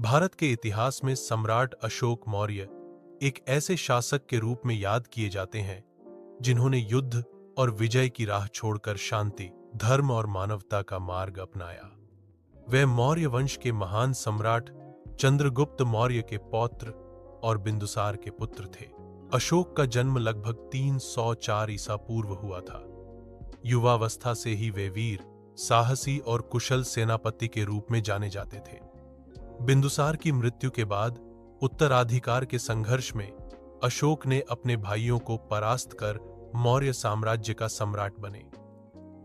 भारत के इतिहास में सम्राट अशोक मौर्य एक ऐसे शासक के रूप में याद किए जाते हैं जिन्होंने युद्ध और विजय की राह छोड़कर शांति, धर्म और मानवता का मार्ग अपनाया। वह मौर्य वंश के महान सम्राट चंद्रगुप्त मौर्य के पौत्र और बिंदुसार के पुत्र थे। अशोक का जन्म लगभग 304 ईसा पूर्व हुआ था। युवावस्था से ही वे वीर, साहसी और कुशल सेनापति के रूप में जाने जाते थे। बिंदुसार की मृत्यु के बाद उत्तराधिकार के संघर्ष में अशोक ने अपने भाइयों को परास्त कर मौर्य साम्राज्य का सम्राट बने।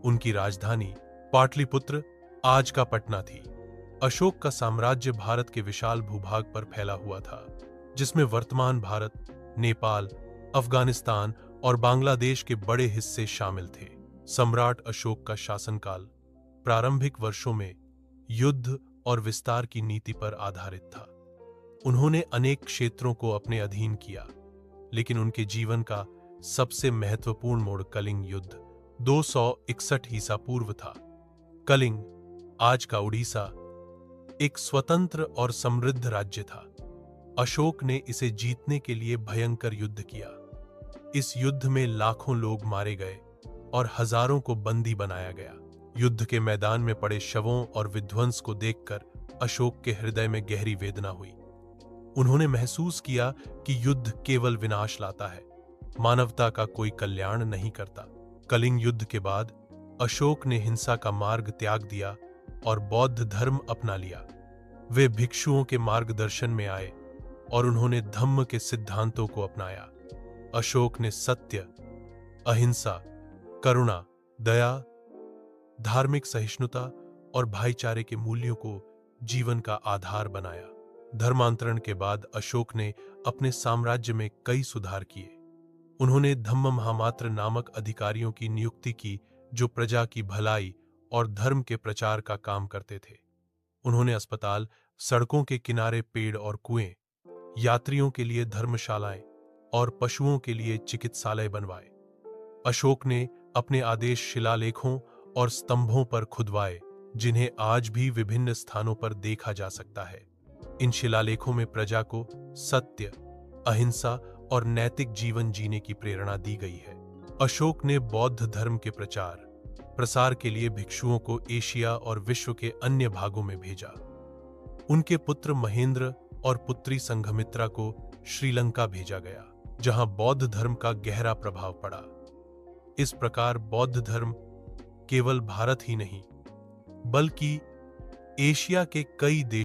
उनकी राजधानी पाटलिपुत्र, आज का पटना थी। अशोक का साम्राज्य भारत के विशाल भूभाग पर फैला हुआ था, जिसमें वर्तमान भारत, नेपाल, अफगानिस्तान और बांग्लादेश के बड़े हिस्से शामिल थे। सम्राट अशोक का शासनकाल प्रारंभिक वर्षों में युद्ध और विस्तार की नीति पर आधारित था। उन्होंने अनेक क्षेत्रों को अपने अधीन किया, लेकिन उनके जीवन का सबसे महत्वपूर्ण मोड़ कलिंग युद्ध 261 ईसा पूर्व था। कलिंग, आज का उड़ीसा, एक स्वतंत्र और समृद्ध राज्य था। अशोक ने इसे जीतने के लिए भयंकर युद्ध किया। इस युद्ध में लाखों लोग मारे गए और हजारों को बंदी बनाया गया। युद्ध के मैदान में पड़े शवों और विध्वंस को देखकर अशोक के हृदय में गहरी वेदना हुई। उन्होंने महसूस किया कि युद्ध केवल विनाश लाता है, मानवता का कोई कल्याण नहीं करता। कलिंग युद्ध के बाद अशोक ने हिंसा का मार्ग त्याग दिया और बौद्ध धर्म अपना लिया। वे भिक्षुओं के मार्गदर्शन में आए और उन्होंने धम्म के सिद्धांतों को अपनाया। अशोक ने सत्य, अहिंसा, करुणा, दया, धार्मिक सहिष्णुता और भाईचारे के मूल्यों को जीवन का आधार बनाया। धर्मांतरण के बाद अशोक ने अपने साम्राज्य में कई सुधार किए। उन्होंने धम्म महामात्र नामक अधिकारियों की नियुक्ति की, जो प्रजा की भलाई और धर्म के प्रचार का काम करते थे। उन्होंने अस्पताल, सड़कों के किनारे पेड़ और कुएं, यात्रियों के लिए धर्मशालाएं और पशुओं के लिए चिकित्सालय बनवाए। अशोक ने अपने आदेश शिलालेखों और स्तंभों पर खुदवाए, जिन्हें आज भी विभिन्न स्थानों पर देखा जा सकता है। इन शिलालेखों में प्रजा को सत्य, अहिंसा और नैतिक जीवन जीने की प्रेरणा दी गई है। अशोक ने बौद्ध धर्म के प्रचार प्रसार के लिए भिक्षुओं को एशिया और विश्व के अन्य भागों में भेजा। उनके पुत्र महेंद्र और पुत्री संघमित्रा को श्रीलंका भेजा गया, जहां बौद्ध धर्म का गहरा प्रभाव पड़ा। इस प्रकार बौद्ध धर्म केवल भारत ही नहीं, बल्कि एशिया के कई देश